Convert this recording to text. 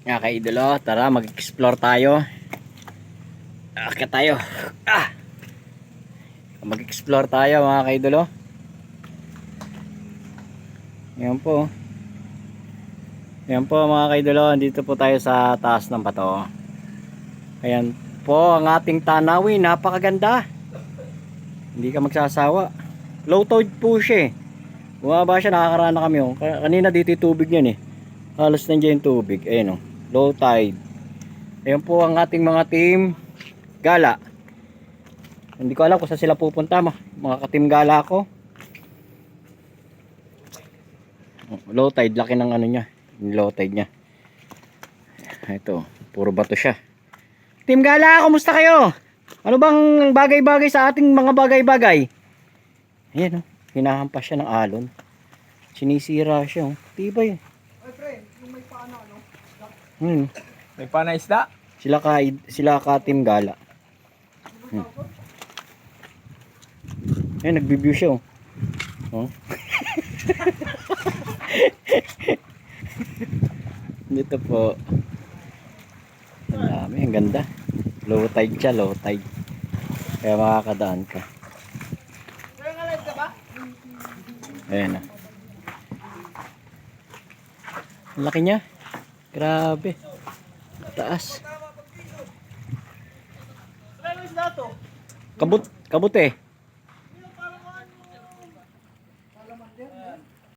Nga ka-idolo, tara mag-explore tayo. Akit tayo. Mag-explore tayo mga ka-idolo. Yan po. Yan po mga ka-idolo, dito po tayo sa taas ng bato. Ayan po ang ating tanawin, napakaganda. Hindi ka magsasawa. Low tide po siya eh. Bumaba siya, nakakaraan na kami oh. Kanina dito yung tubig niyan eh. Halos nandiyan yung tubig. Ayun oh, low tide. Ayan po ang ating mga team gala. Hindi ko alam kung saan sila pupunta, mga ka-team gala ko. Low tide, laki ng ano niya, low tide niya. Ito, puro bato siya. Team gala, kumusta kayo? Ano bang bagay-bagay sa ating mga bagay-bagay? Ayan oh, hinahampas siya ng alon. Sinisira siya oh. Tibay. Ay pre, yung may paana ano? May panaisda? Sila ka team gala. Ayan, nagbi-view siya oh. Oh. Dito po. Ang dami, ang ganda. Low tide siya, low tide. Kaya makakadaan ka. Nangalive ka ba? Ayan na. Ang laki niya. Grabe. Taas. Ano yung isda to? Kabut eh.